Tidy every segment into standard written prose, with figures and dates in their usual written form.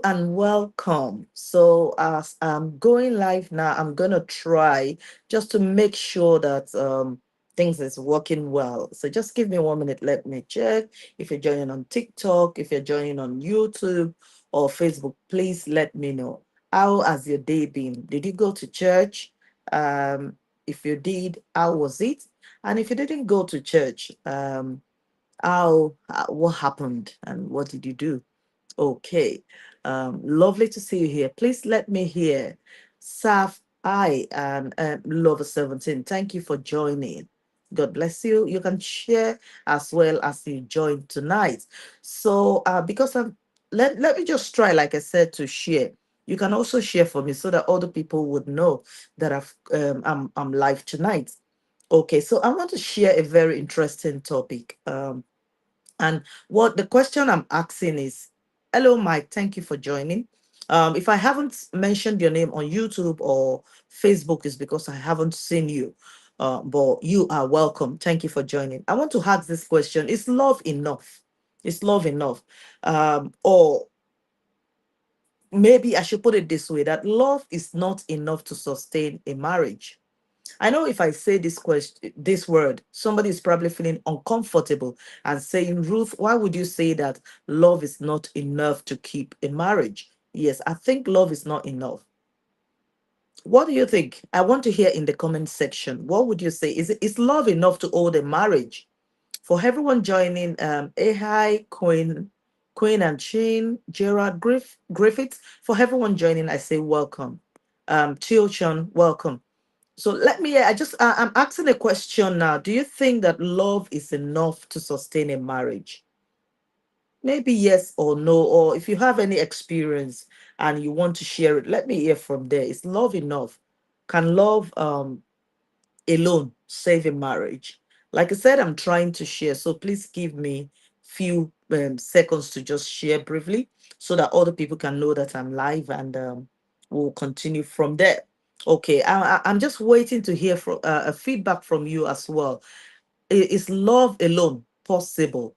and welcome. So, as I'm going live now, I'm gonna try just to make sure that things is working well. So, just give me 1 minute. Let me check. If you're joining on TikTok, if you're joining on YouTube or Facebook, please let me know. How has your day been? Did you go to church? If you did, how was it? And if you didn't go to church, how what happened and what did you do? Okay. Lovely to see you here. Please let me hear. Saf I and Lover 17. Thank you for joining. God bless you. You can share as well as you join tonight. So because I'm let me just try, like I said, to share. You can also share for me so that other people would know that I'm live tonight. Okay, so I want to share a very interesting topic. And what the question I'm asking is, hello, Mike, thank you for joining. If I haven't mentioned your name on YouTube or Facebook, is because I haven't seen you. But you are welcome. Thank you for joining. I want to ask this question: is love enough? Is love enough? Or maybe I should put it this way: that love is not enough to sustain a marriage. I know if I say this question, this word, somebody is probably feeling uncomfortable and saying, Ruth, why would you say that love is not enough to keep a marriage? Yes, I think love is not enough. What do you think? I want to hear in the comment section. What would you say? Is love enough to hold a marriage? For everyone joining, hi, Queen and Shane, Gerard Griffiths. For everyone joining, I say welcome. Chilchon, welcome. So let me, I'm asking a question now. Do you think that love is enough to sustain a marriage? Maybe yes or no. Or if you have any experience and you want to share it, let me hear from there. Is love enough? Can love alone save a marriage? Like I said, I'm trying to share. So please give me few seconds to just share briefly so that other people can know that I'm live and we'll continue from there. Okay, I'm just waiting to hear from a feedback from you as well. Is love alone possible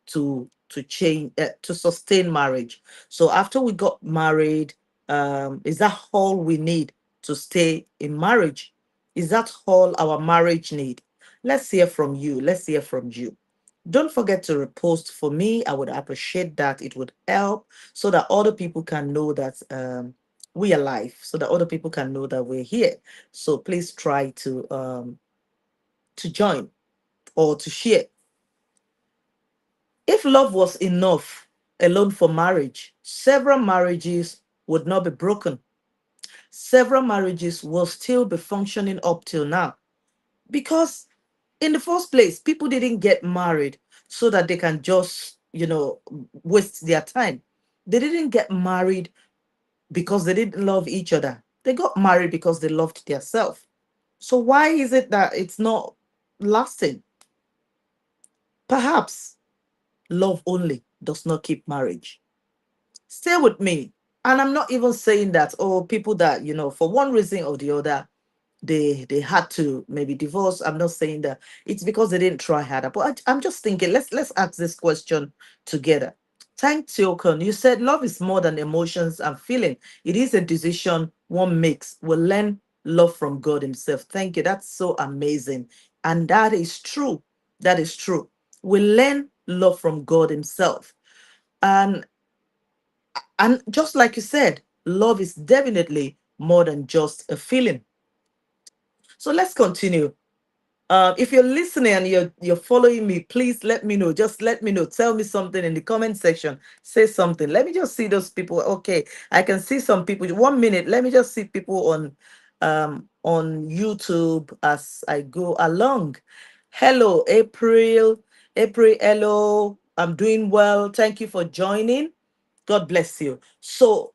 to change to sustain marriage? So after we got married, is that all we need to stay in marriage? Is that all our marriage need? Let's hear from you. Let's hear from you. Don't forget to repost for me. I would appreciate that. It would help so that other people can know that we are live, so that other people can know that we're here. So please try to join or to share. If love was enough alone for marriage, several marriages would not be broken. Several marriages will still be functioning up till now. Because in the first place, people didn't get married so that they can just, waste their time. They didn't get married because they didn't love each other. They got married because they loved themselves. So why is it that it's not lasting? Perhaps love only does not keep marriage. Stay with me. And I'm not even saying that, oh, people that, for one reason or the other, they had to maybe divorce. I'm not saying that it's because they didn't try harder. But I'm just thinking, let's ask this question together. Thank Tilcon. You said love is more than emotions and feeling. It is a decision one makes. We'll learn love from God Himself. Thank you. That's so amazing. And that is true. That is true. We learn love from God Himself. And and just like you said, love is definitely more than just a feeling. So let's continue. If you're listening and you're following me, please let me know. Just let me know. Tell me something in the comment section. Say something. Let me just see those people. Okay, I can see some people. 1 minute. Let me just see people on YouTube as I go along. Hello, April. April, hello. I'm doing well. Thank you for joining. God bless you. So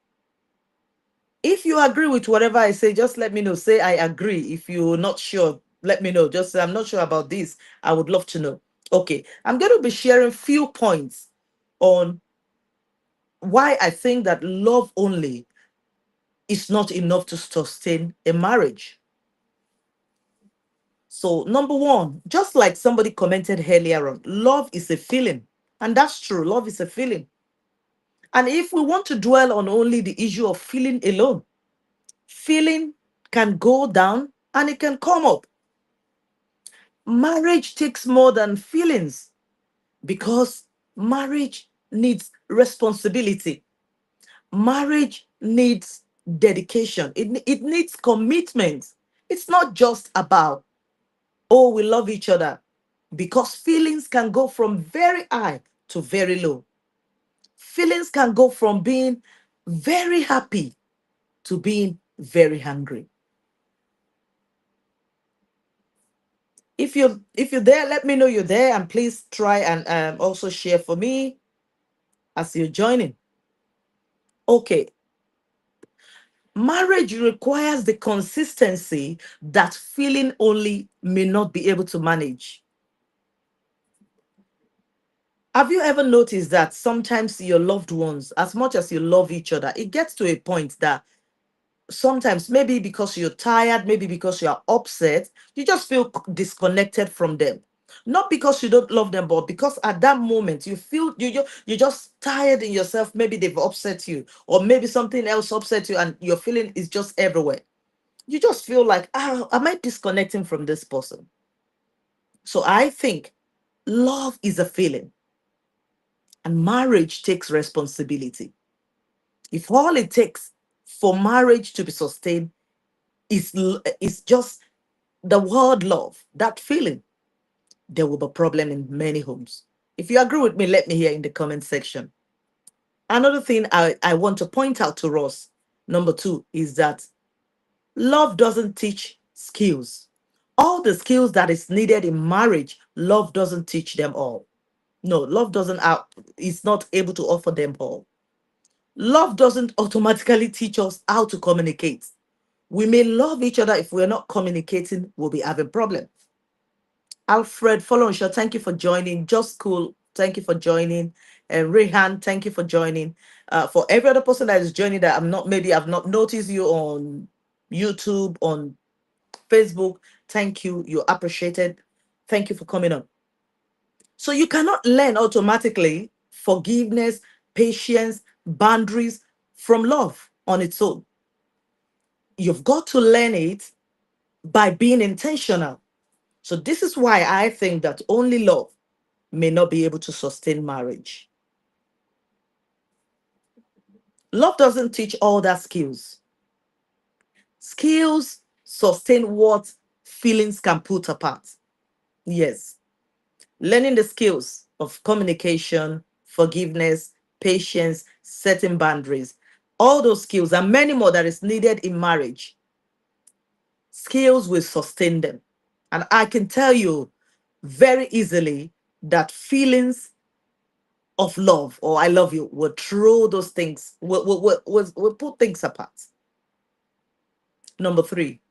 if you agree with whatever I say, just let me know. Say I agree. If you're not sure, let me know. Just say I'm not sure about this. I would love to know. Okay, I'm going to be sharing few points on why I think that love only is not enough to sustain a marriage. So, number one, just like somebody commented earlier on, love is a feeling. And that's true. Love is a feeling. And if we want to dwell on only the issue of feeling alone, feeling can go down and it can come up. Marriage takes more than feelings because marriage needs responsibility. Marriage needs dedication. It needs commitment. It's not just about, oh, we love each other, because feelings can go from very high to very low. Feelings can go from being very happy to being very hungry. If you're there, let me know you're there, and please try and also share for me as you're joining. Okay, marriage requires the consistency that feeling only may not be able to manage. Have you ever noticed that sometimes your loved ones, as much as you love each other, it gets to a point that sometimes, maybe because you're tired, maybe because you're upset, you just feel disconnected from them. Not because you don't love them, but because at that moment you feel you're just tired in yourself. Maybe they've upset you, or maybe something else upset you, and your feeling is just everywhere. You just feel like, ah, am I disconnecting from this person? So I think love is a feeling, and marriage takes responsibility. If all it takes for marriage to be sustained is just the word love, that feeling, there will be a problem in many homes. If you agree with me, let me hear in the comment section. Another thing I want to point out to Ross, number two, is that love doesn't teach skills. All the skills that is needed in marriage, love doesn't teach them all. No, love doesn't is not able to offer them all. Love doesn't automatically teach us how to communicate. We may love each other, if we're not communicating, we'll be having problems. Alfred Folonsha, thank you for joining. Just Cool, thank you for joining. And Rehan, thank you for joining. For every other person that is joining that I've not noticed you on YouTube, on Facebook, thank you. You're appreciated. Thank you for coming on. So you cannot learn automatically forgiveness, patience, boundaries from love on its own. You've got to learn it by being intentional. So this is why I think that only love may not be able to sustain marriage. Love doesn't teach all that skills. Skills sustain what feelings can put apart. Yes. Learning the skills of communication, forgiveness, patience, setting boundaries, all those skills and many more that is needed in marriage, skills will sustain them. And I can tell you very easily that feelings of love or I love you will throw those things, will put things apart. Number three,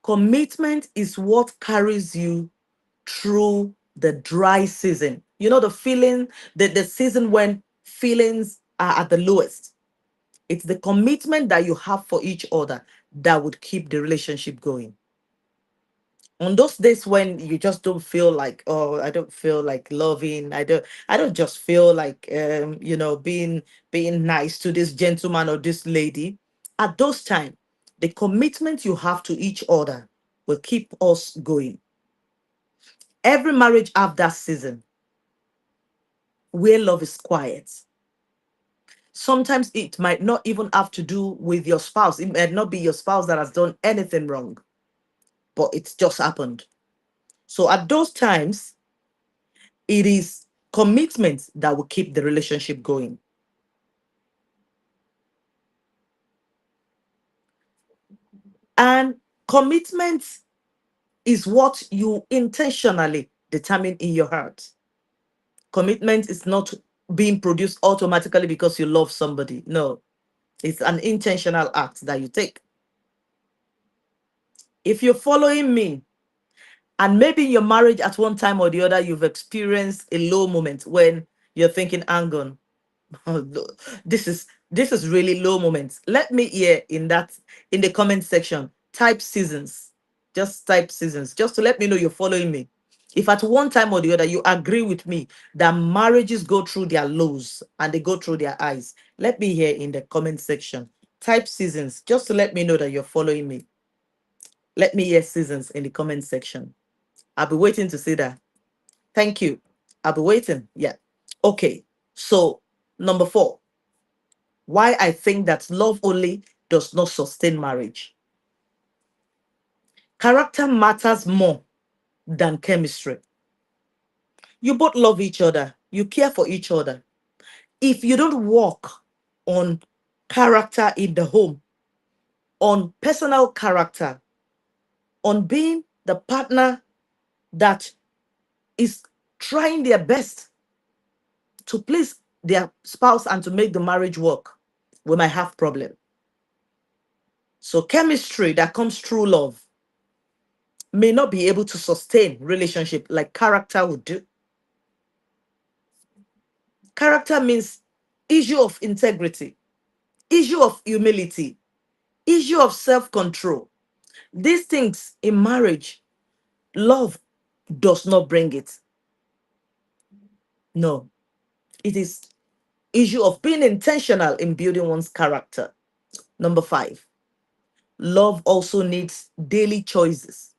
commitment is what carries you through the dry season. You know, the feeling, the season when feelings are at the lowest. It's the commitment that you have for each other that would keep the relationship going. On those days when you just don't feel like, oh, I don't feel like loving, I don't just feel like being nice to this gentleman or this lady. At those times, the commitment you have to each other will keep us going. Every marriage have that season where love is quiet. Sometimes it might not even have to do with your spouse. It might not be your spouse that has done anything wrong, but it's just happened. So at those times, it is commitment that will keep the relationship going. And commitment is what you intentionally determine in your heart. Commitment is not being produced automatically because you love somebody. No, it's an intentional act that you take. If you're following me, and maybe in your marriage at one time or the other, you've experienced a low moment when you're thinking, hang on, this is really low moments. Let me hear in the comment section. Type seasons. Just type seasons, just to let me know you're following me. If at one time or the other you agree with me that marriages go through their lows and they go through their highs, let me hear in the comment section. Type seasons just to let me know that you're following me. Let me hear seasons in the comment section. I'll be waiting to see that. Thank you. I'll be waiting. Yeah. Okay. So, number 4, why I think that love only does not sustain marriage. Character matters more than chemistry. You both love each other, you care for each other. If you don't work on character in the home, on personal character, on being the partner that is trying their best to please their spouse and to make the marriage work, we might have problem. So chemistry that comes through love may not be able to sustain relationship like character would do. Character means issue of integrity, issue of humility, issue of self-control. These things in marriage, love does not bring it. No, it is issue of being intentional in building one's character. Number 5, love also needs daily choices.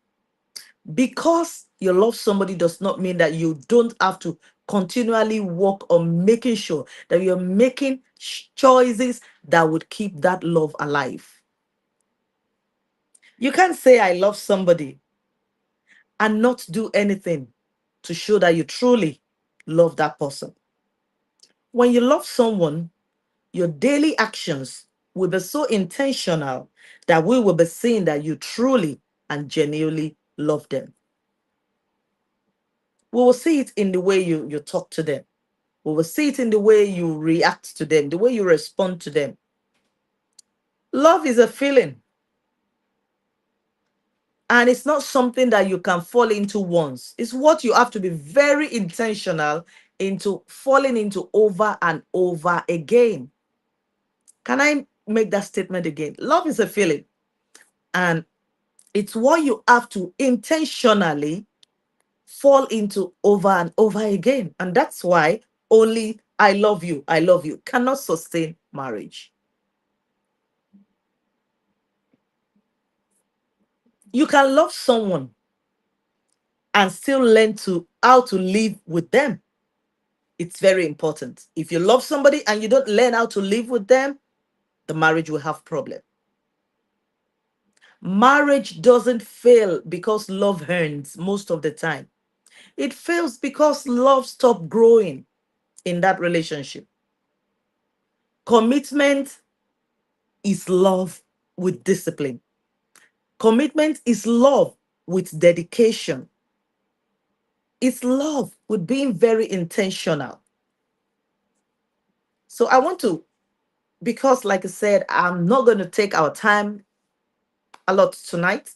Because you love somebody does not mean that you don't have to continually work on making sure that you're making choices that would keep that love alive. You can't say I love somebody and not do anything to show that you truly love that person. When you love someone, your daily actions will be so intentional that we will be seeing that you truly and genuinely love them. We will see it in the way you talk to them. We will see it in the way you react to them, the way you respond to them. Love is a feeling, and it's not something that you can fall into once. It's what you have to be very intentional into falling into over and over again. Can I make that statement again? Love is a feeling, and it's what you have to intentionally fall into over and over again. And that's why only I love you cannot sustain marriage. You can love someone and still learn to how to live with them. It's very important. If you love somebody and you don't learn how to live with them, the marriage will have problem. Marriage doesn't fail because love ends most of the time. It fails because love stopped growing in that relationship. Commitment is love with discipline. Commitment is love with dedication. It's love with being very intentional. So I want to, because like I said, I'm not going to take our time a lot tonight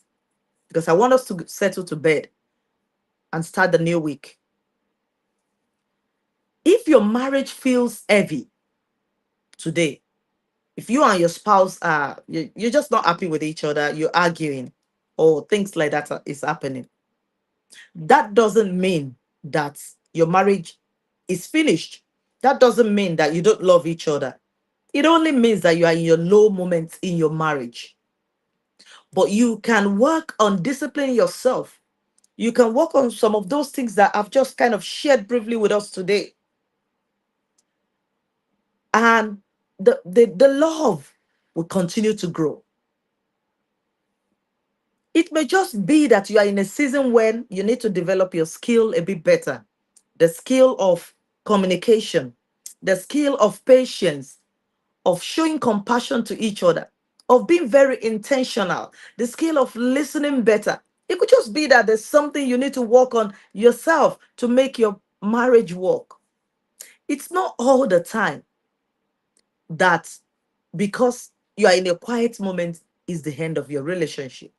because I want us to settle to bed and start the new week. If your marriage feels heavy today, if you and your spouse are you're just not happy with each other, you're arguing, or things like that is happening, that doesn't mean that your marriage is finished. That doesn't mean that you don't love each other. It only means that you are in your low moments in your marriage. But you can work on disciplining yourself. You can work on some of those things that I've just kind of shared briefly with us today. And the love will continue to grow. It may just be that you are in a season when you need to develop your skill a bit better. The skill of communication, the skill of patience, of showing compassion to each other, of being very intentional, the skill of listening better. It could just be that there's something you need to work on yourself to make your marriage work. It's not all the time that because you are in a quiet moment is the end of your relationship.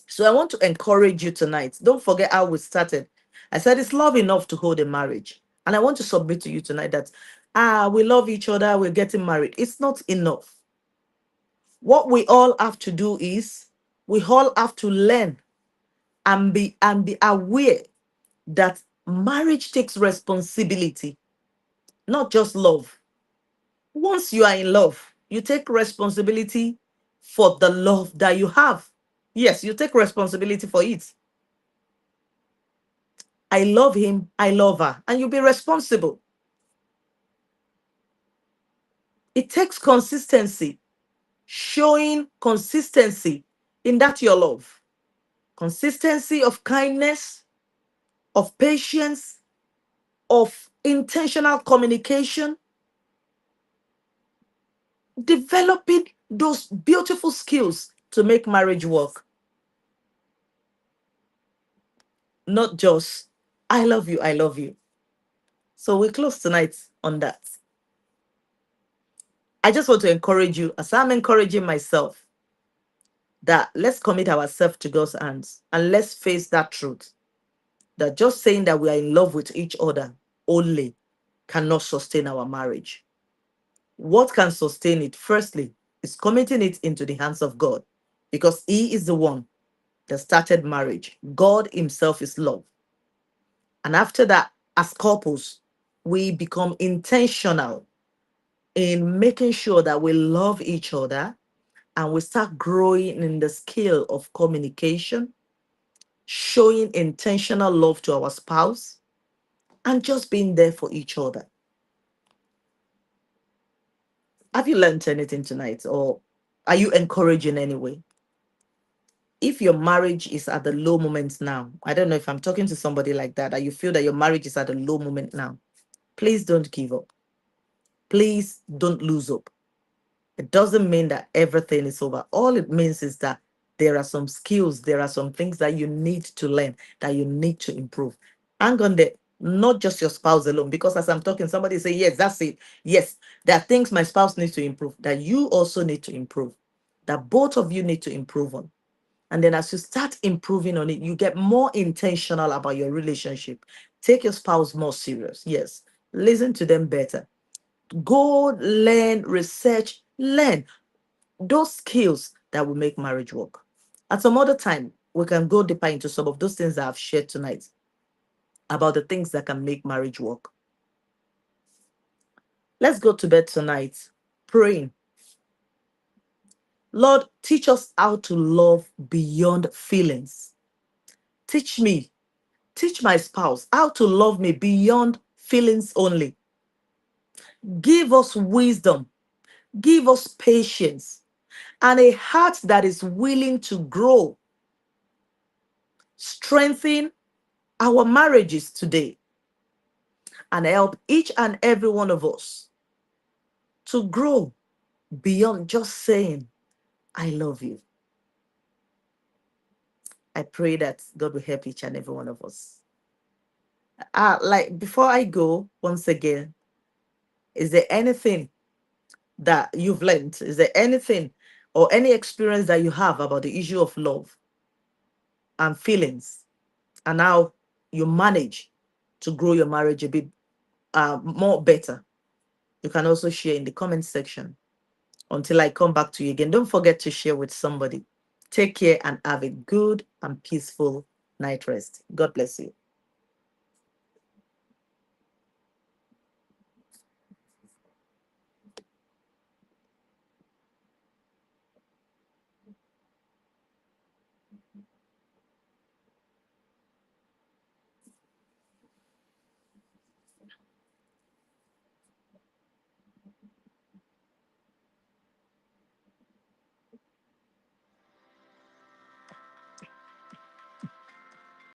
So I want to encourage you tonight. Don't forget how we started. I said it's love enough to hold a marriage. And I want to submit to you tonight that we love each other, we're getting married. It's not enough. What we all have to do is we all have to learn and be aware that marriage takes responsibility, not just love. Once you are in love, you take responsibility for the love that you have. Yes, you take responsibility for it. I love him, I love her, and you be responsible. It takes consistency, showing consistency in that your love, consistency of kindness, of patience, of intentional communication, developing those beautiful skills to make marriage work. Not just, I love you, I love you. So we close tonight on that. I just want to encourage you, as I'm encouraging myself, that let's commit ourselves to God's hands and let's face that truth that just saying that we are in love with each other only cannot sustain our marriage. What can sustain it, firstly, is committing it into the hands of God, because He is the one that started marriage. God Himself is love. And after that, as couples, we become intentional in making sure that we love each other and we start growing in the skill of communication, showing intentional love to our spouse, and just being there for each other. Have you learned anything tonight, or are you encouraged in any way? If your marriage is at the low moments now, I don't know if I'm talking to somebody like that, that you feel that your marriage is at a low moment now, please don't give up. Please don't lose hope. It doesn't mean that everything is over. All it means is that there are some skills, there are some things that you need to learn, that you need to improve. Hang on there, not just your spouse alone. Because as I'm talking, somebody say, yes, that's it. Yes, there are things my spouse needs to improve, that you also need to improve, that both of you need to improve on. And then as you start improving on it, you get more intentional about your relationship. Take your spouse more serious. Yes. Listen to them better. Go learn, research, learn those skills that will make marriage work. At some other time, we can go deeper into some of those things that I've shared tonight about the things that can make marriage work. Let's go to bed tonight praying. Lord, teach us how to love beyond feelings. Teach me, teach my spouse how to love me beyond feelings only. Give us wisdom, give us patience, and a heart that is willing to grow. Strengthen our marriages today and help each and every one of us to grow beyond just saying, I love you. I pray that God will help each and every one of us. Like before I go, once again, is there anything that you've learned? Is there anything or any experience that you have about the issue of love and feelings and how you manage to grow your marriage a bit more better? You can also share in the comment section. Until I come back to you again, don't forget to share with somebody. Take care and have a good and peaceful night rest. God bless you.